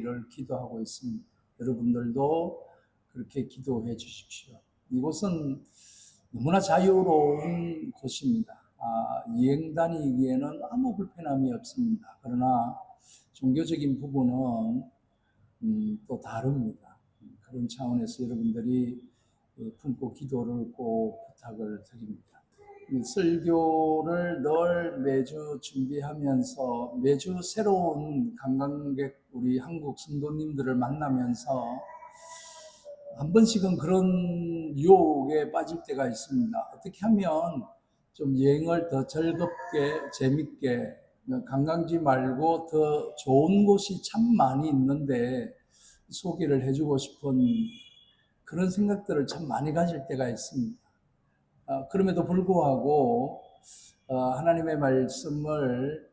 되기를 기도하고 있습니다. 여러분들도 그렇게 기도해 주십시오. 이곳은 너무나 자유로운 곳입니다. 여행 다니기에는 아무 불편함이 없습니다. 그러나 종교적인 부분은 또 다릅니다. 그런 차원에서 여러분들이 품고 기도를 꼭 부탁을 드립니다. 설교를 늘 매주 준비하면서 매주 새로운 관광객 우리 한국 성도님들을 만나면서 한 번씩은 그런 유혹에 빠질 때가 있습니다. 어떻게 하면 좀 여행을 더 즐겁게 재밌게, 관광지 말고 더 좋은 곳이 참 많이 있는데 소개를 해주고 싶은 그런 생각들을 참 많이 가질 때가 있습니다. 그럼에도 불구하고 하나님의 말씀을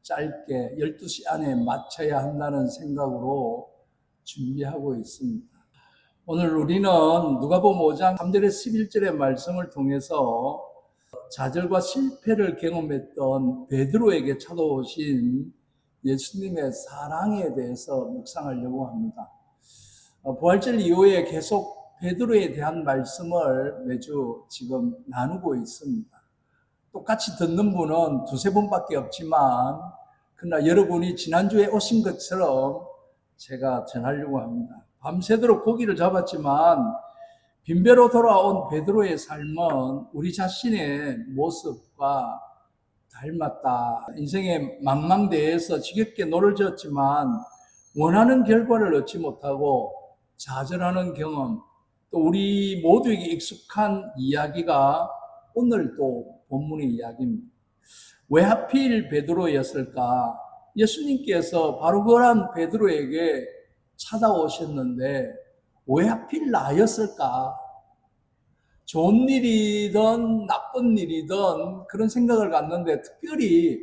짧게 12시 안에 마쳐야 한다는 생각으로 준비하고 있습니다. 오늘 우리는 누가복음 5장 3절에서 11절의 말씀을 통해서 좌절과 실패를 경험했던 베드로에게 찾아오신 예수님의 사랑에 대해서 묵상하려고 합니다. 부활절 이후에 계속 베드로에 대한 말씀을 매주 지금 나누고 있습니다. 똑같이 듣는 분은 두세 번밖에 없지만 그러나 여러분이 지난주에 오신 것처럼 제가 전하려고 합니다. 밤새도록 고기를 잡았지만 빈배로 돌아온 베드로의 삶은 우리 자신의 모습과 닮았다. 인생의 망망대해에서 지겹게 노를 졌지만 원하는 결과를 얻지 못하고 좌절하는 경험, 또 우리 모두에게 익숙한 이야기가 오늘 또 본문의 이야기입니다. 왜 하필 베드로였을까? 예수님께서 바로 그런 베드로에게 찾아오셨는데 왜 하필 나였을까? 좋은 일이든 나쁜 일이든 그런 생각을 갖는데 특별히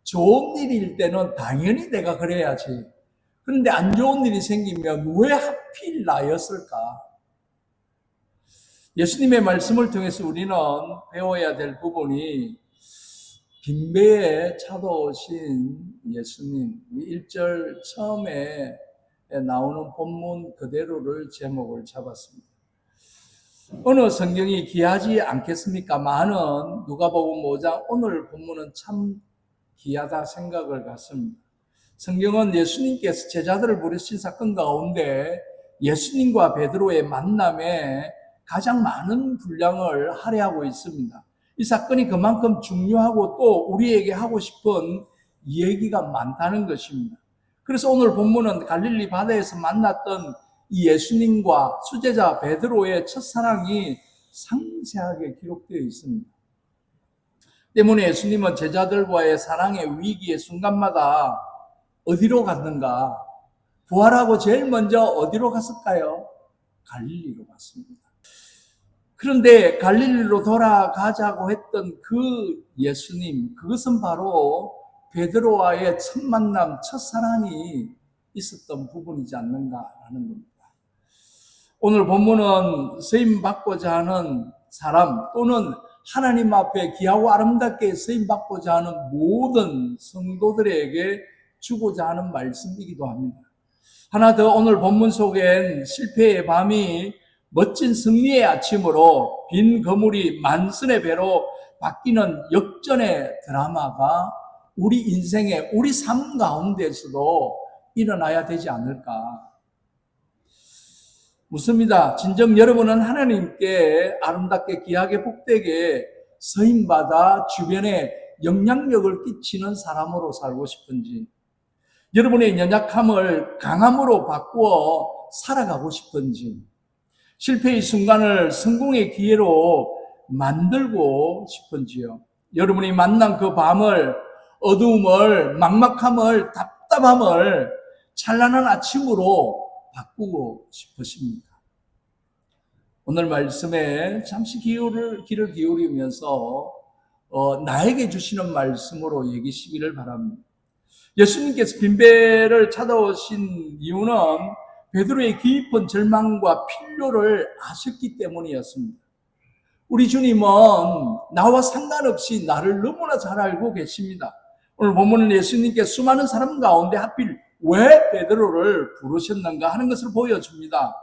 좋은 일일 때는 당연히 내가 그래야지. 그런데 안 좋은 일이 생기면 왜 하필 나였을까? 예수님의 말씀을 통해서 우리는 배워야 될 부분이 빈배에 찾아오신 예수님, 1절 처음에 나오는 본문 그대로를 제목을 잡았습니다. 어느 성경이 귀하지 않겠습니까? 많은 누가복음 5장 오늘 본문은 참 귀하다 생각을 갖습니다. 성경은 예수님께서 제자들을 부르신 사건 가운데 예수님과 베드로의 만남에 가장 많은 분량을 할애하고 있습니다. 이 사건이 그만큼 중요하고 또 우리에게 하고 싶은 얘기가 많다는 것입니다. 그래서 오늘 본문은 갈릴리 바다에서 만났던 이 예수님과 수제자 베드로의 첫사랑이 상세하게 기록되어 있습니다. 때문에 예수님은 제자들과의 사랑의 위기의 순간마다 어디로 갔는가? 부활하고 제일 먼저 어디로 갔을까요? 갈릴리로 갔습니다. 그런데 갈릴리로 돌아가자고 했던 그 예수님, 그것은 바로 베드로와의 첫 만남, 첫사랑이 있었던 부분이지 않는가라는 겁니다. 오늘 본문은 쓰임받고자 하는 사람 또는 하나님 앞에 귀하고 아름답게 쓰임받고자 하는 모든 성도들에게 주고자 하는 말씀이기도 합니다. 하나 더 오늘 본문 속엔 실패의 밤이 멋진 승리의 아침으로 빈 거물이 만선의 배로 바뀌는 역전의 드라마가 우리 인생의 우리 삶 가운데서도 일어나야 되지 않을까. 묻습니다. 진정 여러분은 하나님께 아름답게 귀하게 복되게 서임받아 주변에 영향력을 끼치는 사람으로 살고 싶은지, 여러분의 연약함을 강함으로 바꾸어 살아가고 싶은지, 실패의 순간을 성공의 기회로 만들고 싶은지요. 여러분이 만난 그 밤을, 어두움을, 막막함을, 답답함을 찬란한 아침으로 바꾸고 싶으십니까? 오늘 말씀에 잠시 귀를 기울이면서 나에게 주시는 말씀으로 여기시기를 바랍니다. 예수님께서 빈배를 찾아오신 이유는 베드로의 깊은 절망과 필요를 아셨기 때문이었습니다. 우리 주님은 나와 상관없이 나를 너무나 잘 알고 계십니다. 오늘 본문은 예수님께 수많은 사람 가운데 하필 왜 베드로를 부르셨는가 하는 것을 보여줍니다.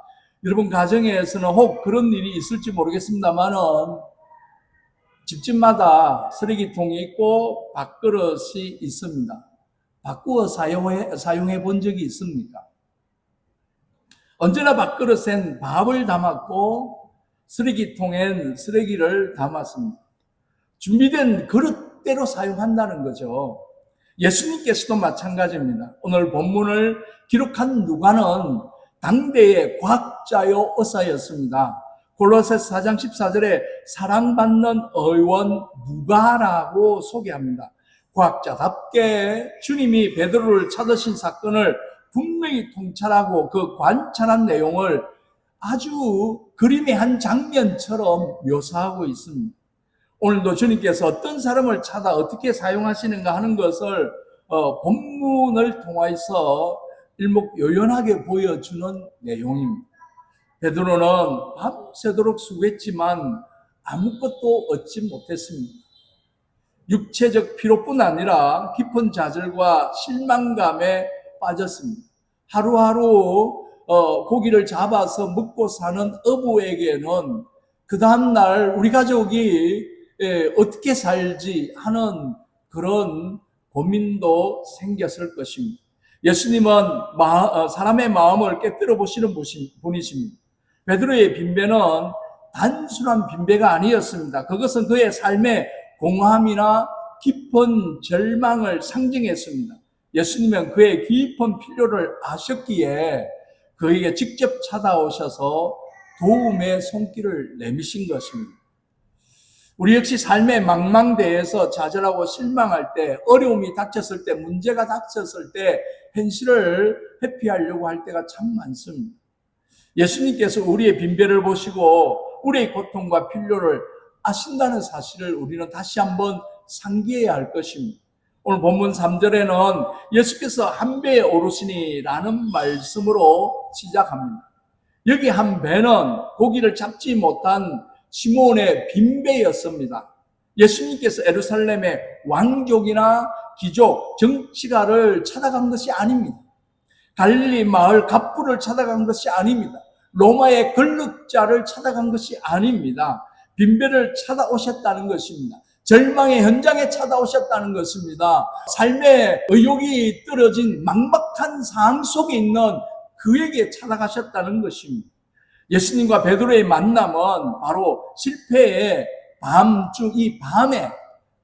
여러분 가정에서는 혹 그런 일이 있을지 모르겠습니다만은 집집마다 쓰레기통이 있고 밥그릇이 있습니다. 바꾸어 사용해 본 적이 있습니까? 언제나 밥그릇엔 밥을 담았고 쓰레기통엔 쓰레기를 담았습니다. 준비된 그릇대로 사용한다는 거죠. 예수님께서도 마찬가지입니다. 오늘 본문을 기록한 누가는 당대의 과학자요 의사였습니다. 골로새서 4장 14절에 사랑받는 의원 누가라고 소개합니다. 과학자답게 주님이 베드로를 찾으신 사건을 분명히 통찰하고 그 관찰한 내용을 아주 그림의 한 장면처럼 묘사하고 있습니다. 오늘도 주님께서 어떤 사람을 찾아 어떻게 사용하시는가 하는 것을 본문을 통해서 일목요연하게 보여주는 내용입니다. 베드로는 밤새도록 수고했지만 아무것도 얻지 못했습니다. 육체적 피로뿐 아니라 깊은 좌절과 실망감에 빠졌습니다. 하루하루 고기를 잡아서 먹고 사는 어부에게는 그 다음날 우리 가족이 어떻게 살지 하는 그런 고민도 생겼을 것입니다. 예수님은 사람의 마음을 깨뜨려 보시는 분이십니다. 베드로의 빈배는 단순한 빈배가 아니었습니다. 그것은 그의 삶의 공허함이나 깊은 절망을 상징했습니다. 예수님은 그의 깊은 필요를 아셨기에 그에게 직접 찾아오셔서 도움의 손길을 내미신 것입니다. 우리 역시 삶의 망망대해에서 좌절하고 실망할 때, 어려움이 닥쳤을 때, 문제가 닥쳤을 때 현실을 회피하려고 할 때가 참 많습니다. 예수님께서 우리의 빈배를 보시고 우리의 고통과 필요를 아신다는 사실을 우리는 다시 한번 상기해야 할 것입니다. 오늘 본문 3절에는 예수께서 한 배에 오르시니라는 말씀으로 시작합니다. 여기 한 배는 고기를 잡지 못한 시몬의 빈배였습니다. 예수님께서 예루살렘의 왕족이나 귀족, 정치가를 찾아간 것이 아닙니다. 갈릴리 마을 갑부를 찾아간 것이 아닙니다. 로마의 권력자를 찾아간 것이 아닙니다. 빈배를 찾아오셨다는 것입니다. 절망의 현장에 찾아오셨다는 것입니다. 삶의 의욕이 떨어진 막막한 상황 속에 있는 그에게 찾아가셨다는 것입니다. 예수님과 베드로의 만남은 바로 실패의 밤중 이 밤에,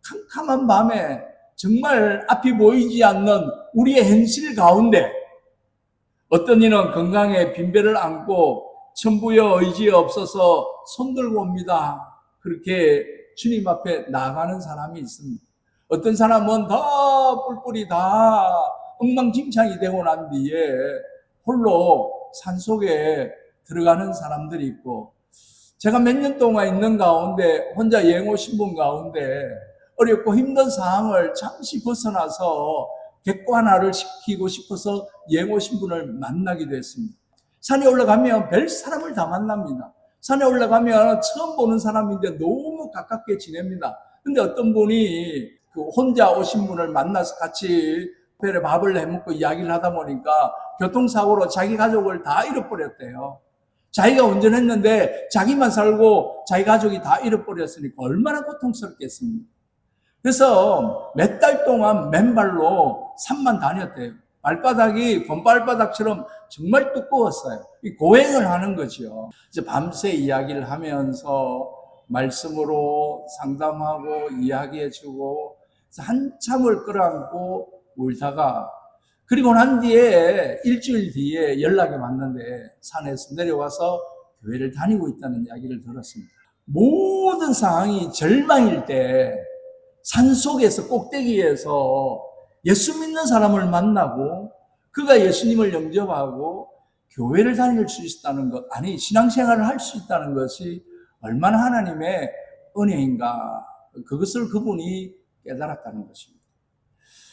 캄캄한 밤에 정말 앞이 보이지 않는 우리의 현실 가운데 어떤 이는 건강에 빈배를 안고 천부여 의지에 없어서 손들고 옵니다. 그렇게 주님 앞에 나가는 사람이 있습니다. 어떤 사람은 다 뿔뿔이 다 엉망진창이 되고 난 뒤에 홀로 산속에 들어가는 사람들이 있고, 제가 몇 년 동안 있는 가운데 혼자 예고 신분 가운데 어렵고 힘든 상황을 잠시 벗어나서 객관화를 시키고 싶어서 예고 신분을 만나기도 했습니다. 산에 올라가면 별 사람을 다 만납니다. 산에 올라가면 처음 보는 사람인데 너무 가깝게 지냅니다. 근데 어떤 분이 그 혼자 오신 분을 만나서 같이 배에 밥을 해먹고 이야기를 하다 보니까 교통사고로 자기 가족을 다 잃어버렸대요. 자기가 운전했는데 자기만 살고 자기 가족이 다 잃어버렸으니까 얼마나 고통스럽겠습니까? 그래서 몇 달 동안 맨발로 산만 다녔대요. 발바닥이 곰발바닥처럼 정말 두꺼웠어요. 이 고행을 하는 거죠. 이제 밤새 이야기를 하면서 말씀으로 상담하고 이야기해주고 한참을 끌어안고 울다가, 그리고 난 뒤에 일주일 뒤에 연락이 왔는데 산에서 내려와서 교회를 다니고 있다는 이야기를 들었습니다. 모든 상황이 절망일 때 산속에서 꼭대기에서 예수 믿는 사람을 만나고 그가 예수님을 영접하고 교회를 다닐 수 있다는 것, 아니 신앙생활을 할 수 있다는 것이 얼마나 하나님의 은혜인가, 그것을 그분이 깨달았다는 것입니다.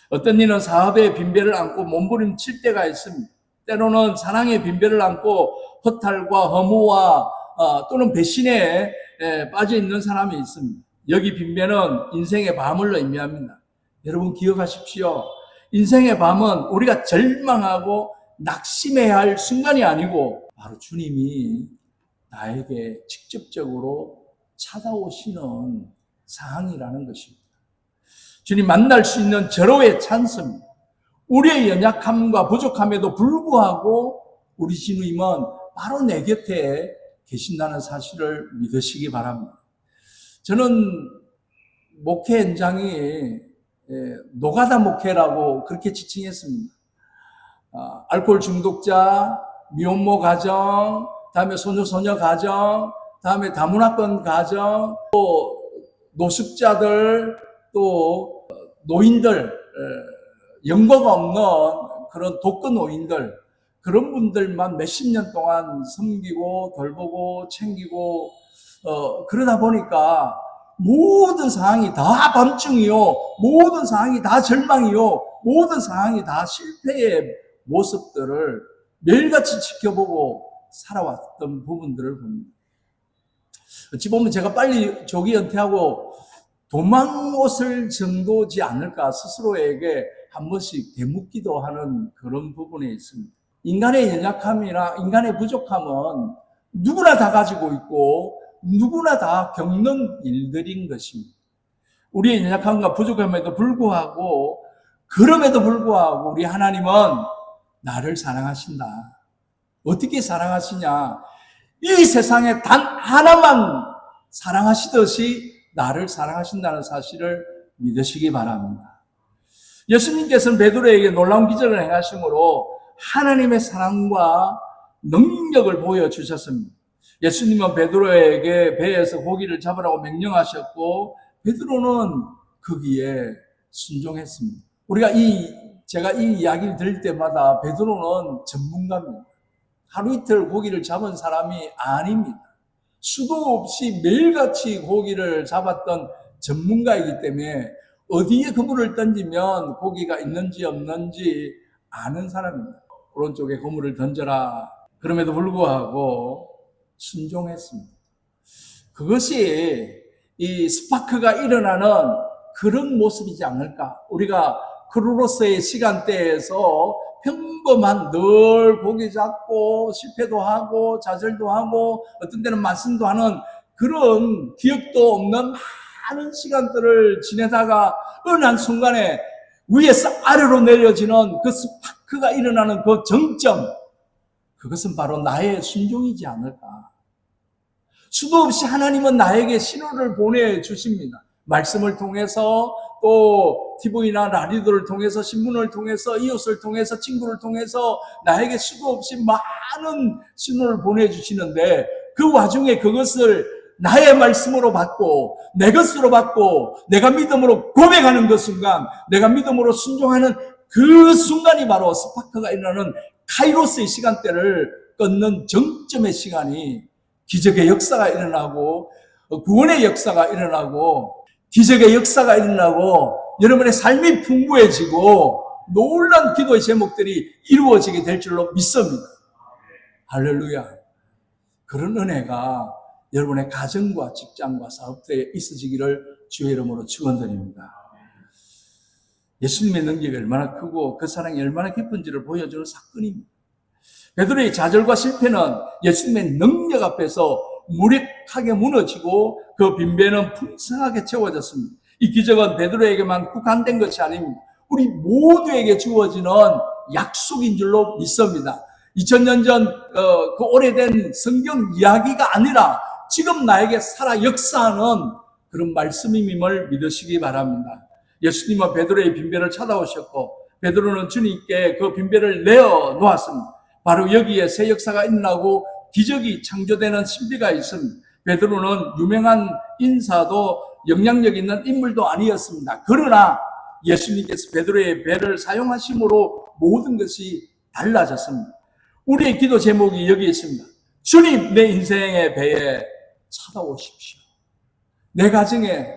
어떤 이는 사업의 빈배를 안고 몸부림칠 때가 있습니다. 때로는 사랑의 빈배를 안고 허탈과 허무와 또는 배신에 빠져 있는 사람이 있습니다. 여기 빈배는 인생의 밤을 의미합니다. 여러분 기억하십시오. 인생의 밤은 우리가 절망하고 낙심해야 할 순간이 아니고 바로 주님이 나에게 직접적으로 찾아오시는 상황이라는 것입니다. 주님 만날 수 있는 절호의 찬스입니다. 우리의 연약함과 부족함에도 불구하고 우리 주님은 바로 내 곁에 계신다는 사실을 믿으시기 바랍니다. 저는 목회 현장이 노가다 목회라고 그렇게 지칭했습니다. 알코올 중독자, 미혼모 가정, 다음에 소녀 가정, 다음에 다문화권 가정, 또 노숙자들, 또 노인들, 연고가 없는 그런 독거 노인들, 그런 분들만 몇십 년 동안 섬기고 돌보고 챙기고 그러다 보니까 모든 상황이 다 밤중이요, 모든 상황이 다 절망이요, 모든 상황이 다 실패의 모습들을 매일같이 지켜보고 살아왔던 부분들을 봅니다. 어찌 보면 제가 빨리 조기 은퇴하고 도망옷을 정도지 않을까 스스로에게 한 번씩 되묻기도 하는 그런 부분에 있습니다. 인간의 연약함이나 인간의 부족함은 누구나 다 가지고 있고 누구나 다 겪는 일들인 것입니다. 우리의 연약함과 부족함에도 불구하고 그럼에도 불구하고 우리 하나님은 나를 사랑하신다. 어떻게 사랑하시냐? 이 세상에 단 하나만 사랑하시듯이 나를 사랑하신다는 사실을 믿으시기 바랍니다. 예수님께서는 베드로에게 놀라운 기적을 행하심으로 하나님의 사랑과 능력을 보여주셨습니다. 예수님은 베드로에게 배에서 고기를 잡으라고 명령하셨고 베드로는 거기에 순종했습니다. 제가 이 이야기를 들을 때마다 베드로는 전문가입니다. 하루 이틀 고기를 잡은 사람이 아닙니다. 수도 없이 매일같이 고기를 잡았던 전문가이기 때문에 어디에 그물을 던지면 고기가 있는지 없는지 아는 사람입니다. 오른쪽에 그물을 던져라. 그럼에도 불구하고 순종했습니다. 그것이 이 스파크가 일어나는 그런 모습이지 않을까. 우리가 크루로스의 시간대에서 평범한 늘 고기 잡고 실패도 하고 좌절도 하고 어떤 때는 말씀도 하는 그런 기억도 없는 많은 시간들을 지내다가 어느 한 순간에 위에서 아래로 내려지는 그 스파크가 일어나는 그 정점, 그것은 바로 나의 순종이지 않을까. 수도 없이 하나님은 나에게 신호를 보내주십니다. 말씀을 통해서 또 TV나 라디오를 통해서 신문을 통해서 이웃을 통해서 친구를 통해서 나에게 수도 없이 많은 신호를 보내주시는데 그 와중에 그것을 나의 말씀으로 받고 내 것으로 받고 내가 믿음으로 고백하는 그 순간, 내가 믿음으로 순종하는 그 순간이 바로 스파크가 일어나는 카이로스의 시간대를 끊는 정점의 시간이 기적의 역사가 일어나고 구원의 역사가 일어나고 기적의 역사가 일어나고 여러분의 삶이 풍부해지고 놀라운 기도의 제목들이 이루어지게 될 줄로 믿습니다. 할렐루야. 그런 은혜가 여러분의 가정과 직장과 사업대에 있어지기를 주의 이름으로 축원드립니다. 예수님의 능력이 얼마나 크고 그 사랑이 얼마나 깊은지를 보여주는 사건입니다. 베드로의 좌절과 실패는 예수님의 능력 앞에서 무력하게 무너지고 그 빈배는 풍성하게 채워졌습니다. 이 기적은 베드로에게만 국한된 것이 아닙니다. 우리 모두에게 주어지는 약속인 줄로 믿습니다. 2000년 전 그 오래된 성경 이야기가 아니라 지금 나에게 살아 역사하는 그런 말씀임을 믿으시기 바랍니다. 예수님은 베드로의 빈배를 찾아오셨고 베드로는 주님께 그 빈배를 내어놓았습니다. 바로 여기에 새 역사가 일어나고 기적이 창조되는 신비가 있습니다. 베드로는 유명한 인사도 영향력 있는 인물도 아니었습니다. 그러나 예수님께서 베드로의 배를 사용하심으로 모든 것이 달라졌습니다. 우리의 기도 제목이 여기 있습니다. 주님, 내 인생의 배에 찾아오십시오. 내 가정에,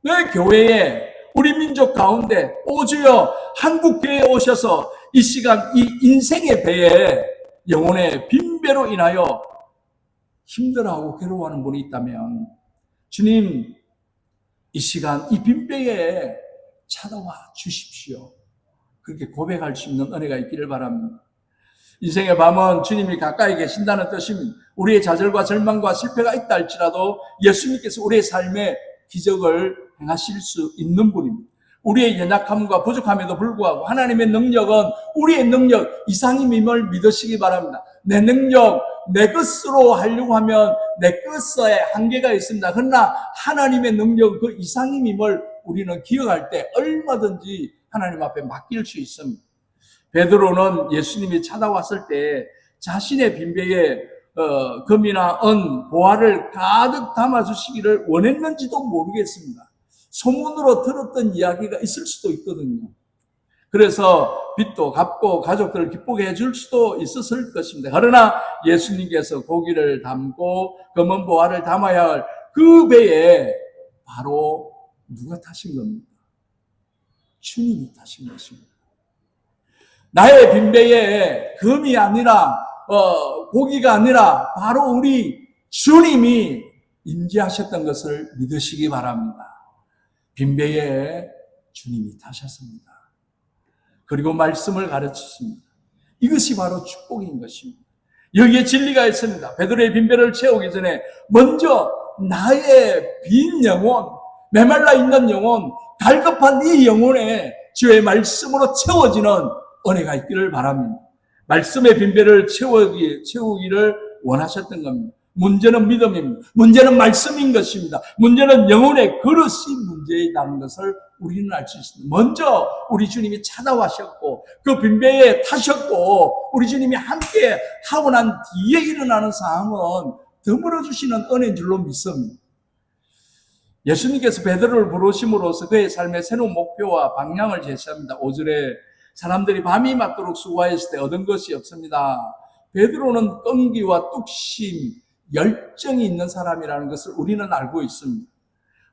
내 교회에, 우리 민족 가운데, 오 주여, 한국교회에 오셔서 이 시간 이 인생의 배에 영혼의 빈배로 인하여 힘들어하고 괴로워하는 분이 있다면 주님, 이 시간 이 빈배에 찾아와 주십시오. 그렇게 고백할 수 있는 은혜가 있기를 바랍니다. 인생의 밤은 주님이 가까이 계신다는 뜻입니다. 우리의 좌절과 절망과 실패가 있다 할지라도 예수님께서 우리의 삶에 기적을 행하실 수 있는 분입니다. 우리의 연약함과 부족함에도 불구하고 하나님의 능력은 우리의 능력 이상임을 믿으시기 바랍니다. 내 능력, 내 것으로 하려고 하면 내 것에 한계가 있습니다. 그러나 하나님의 능력 그 이상임을 우리는 기억할 때 얼마든지 하나님 앞에 맡길 수 있습니다. 베드로는 예수님이 찾아왔을 때 자신의 빈배에 금이나 은, 보화를 가득 담아주시기를 원했는지도 모르겠습니다. 소문으로 들었던 이야기가 있을 수도 있거든요. 그래서 빚도 갚고 가족들을 기쁘게 해줄 수도 있었을 것입니다. 그러나 예수님께서 고기를 담고 금은 보화를 담아야 할 그 배에 바로 누가 타신 겁니까? 주님이 타신 것입니다. 나의 빈배에 금이 아니라 고기가 아니라 바로 우리 주님이 임재하셨던 것을 믿으시기 바랍니다. 빈배에 주님이 타셨습니다. 그리고 말씀을 가르치십니다. 이것이 바로 축복인 것입니다. 여기에 진리가 있습니다. 베드로의 빈배를 채우기 전에 먼저 나의 빈 영혼, 메말라 있는 영혼, 갈급한 이 영혼에 주의 말씀으로 채워지는 은혜가 있기를 바랍니다. 말씀의 빈배를 채우기를 원하셨던 겁니다. 문제는 믿음입니다. 문제는 말씀인 것입니다. 문제는 영혼의 그릇이 문제이라는 것을 우리는 알 수 있습니다. 먼저 우리 주님이 찾아와셨고 그 빈배에 타셨고 우리 주님이 함께 하고 난 뒤에 일어나는 상황은 드물어 주시는 은혜인 줄로 믿습니다. 예수님께서 베드로를 부르심으로써 그의 삶의 새로운 목표와 방향을 제시합니다. 5절에 사람들이 밤이 맞도록 수고하였을 때 얻은 것이 없습니다. 베드로는 끈기와 뚝심, 열정이 있는 사람이라는 것을 우리는 알고 있습니다.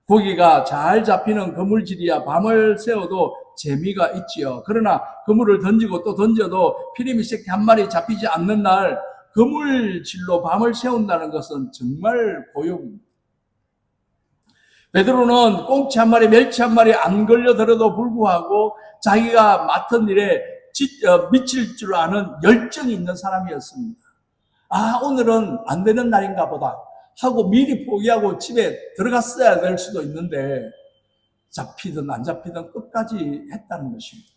고기가 잘 잡히는 그물질이야 밤을 새워도 재미가 있지요. 그러나 그물을 던지고 또 던져도 피리미 새끼 한 마리 잡히지 않는 날 그물질로 밤을 새운다는 것은 정말 고용입니다. 베드로는 꽁치 한 마리, 멸치 한 마리 안 걸려들어도 불구하고 자기가 맡은 일에 미칠 줄 아는 열정이 있는 사람이었습니다. 오늘은 안 되는 날인가 보다 하고 미리 포기하고 집에 들어갔어야 될 수도 있는데 잡히든 안 잡히든 끝까지 했다는 것입니다.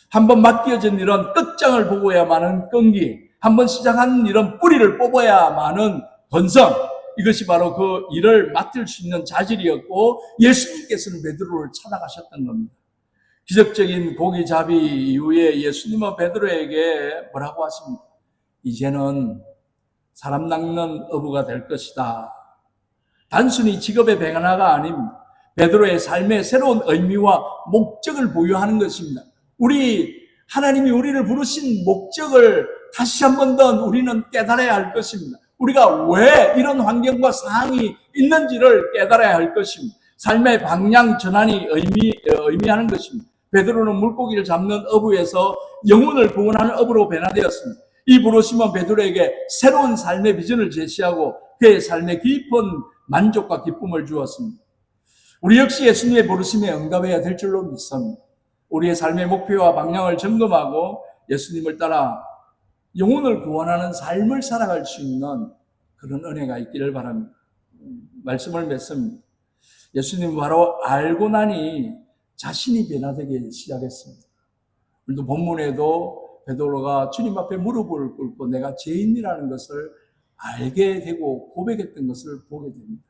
한번 맡겨진 일은 끝장을 보고야만은 끈기, 한번 시작한 일은 뿌리를 뽑아야만은 건성, 이것이 바로 그 일을 맡을 수 있는 자질이었고 예수님께서는 베드로를 찾아가셨던 겁니다. 기적적인 고기잡이 이후에 예수님은 베드로에게 뭐라고 하십니까? 이제는 사람 낚는 어부가 될 것이다. 단순히 직업의 변화가 아닙니다. 베드로의 삶에 새로운 의미와 목적을 부여하는 것입니다. 하나님이 우리를 부르신 목적을 다시 한 번 더 우리는 깨달아야 할 것입니다. 우리가 왜 이런 환경과 상황이 있는지를 깨달아야 할 것입니다. 삶의 방향 전환이 의미하는 것입니다. 베드로는 물고기를 잡는 어부에서 영혼을 구원하는 어부로 변화되었습니다. 이 부르심은 베드로에게 새로운 삶의 비전을 제시하고 그의 삶에 깊은 만족과 기쁨을 주었습니다. 우리 역시 예수님의 부르심에 응답해야 될 줄로 믿습니다. 우리의 삶의 목표와 방향을 점검하고 예수님을 따라 영혼을 구원하는 삶을 살아갈 수 있는 그런 은혜가 있기를 바랍니다. 말씀을 맺습니다. 예수님 바로 알고 나니 자신이 변화되기 시작했습니다. 우리도 본문에도 베드로가 주님 앞에 무릎을 꿇고 내가 죄인이라는 것을 알게 되고 고백했던 것을 보게 됩니다.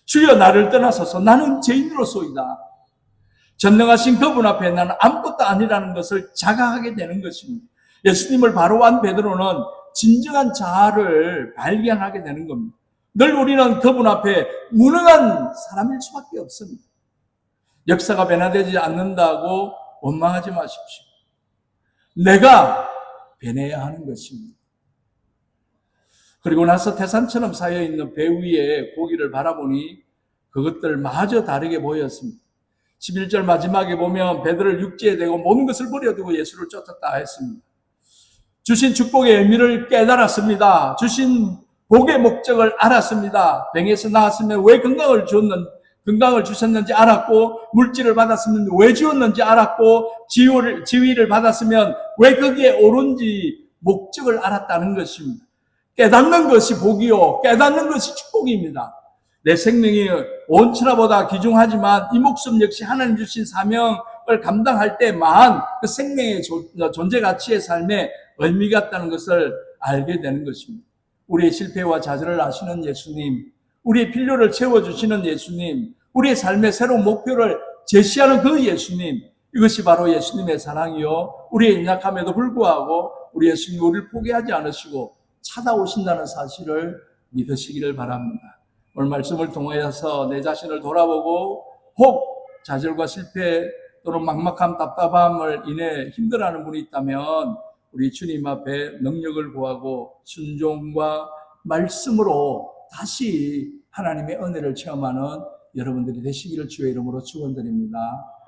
주여 나를 떠나소서 나는 죄인으로소이다. 전능하신 그분 앞에 나는 아무것도 아니라는 것을 자각하게 되는 것입니다. 예수님을 바로 안 베드로는 진정한 자아를 발견하게 되는 겁니다. 늘 우리는 그분 앞에 무능한 사람일 수밖에 없습니다. 역사가 변화되지 않는다고 원망하지 마십시오. 내가 변해야 하는 것입니다. 그리고 나서 태산처럼 쌓여있는 배 위에 고기를 바라보니 그것들 마저 다르게 보였습니다. 11절 마지막에 보면 베드로를 육지에 대고 모든 것을 버려두고 예수를 쫓았다 했습니다. 주신 축복의 의미를 깨달았습니다. 주신 복의 목적을 알았습니다. 병에서 나았으면 왜 건강을 주었는 건강을 주셨는지 알았고, 물질을 받았으면 왜 주었는지 알았고, 지위를 받았으면 왜 거기에 오른지 목적을 알았다는 것입니다. 깨닫는 것이 복이요, 깨닫는 것이 축복입니다. 내 생명이 온 천하보다 귀중하지만 이 목숨 역시 하나님 주신 사명을 감당할 때만 그 생명의 존재 가치의 삶에 의미가 있다는 것을 알게 되는 것입니다. 우리의 실패와 좌절을 아시는 예수님, 우리의 필요를 채워주시는 예수님, 우리의 삶의 새로운 목표를 제시하는 그 예수님, 이것이 바로 예수님의 사랑이요, 우리의 연약함에도 불구하고 우리 예수님이 우리를 포기하지 않으시고 찾아오신다는 사실을 믿으시기를 바랍니다. 오늘 말씀을 통해서 내 자신을 돌아보고 혹 좌절과 실패 또는 막막함, 답답함을 인해 힘들어하는 분이 있다면 우리 주님 앞에 능력을 구하고 순종과 말씀으로 다시 하나님의 은혜를 체험하는 여러분들이 되시기를 주의 이름으로 축원드립니다.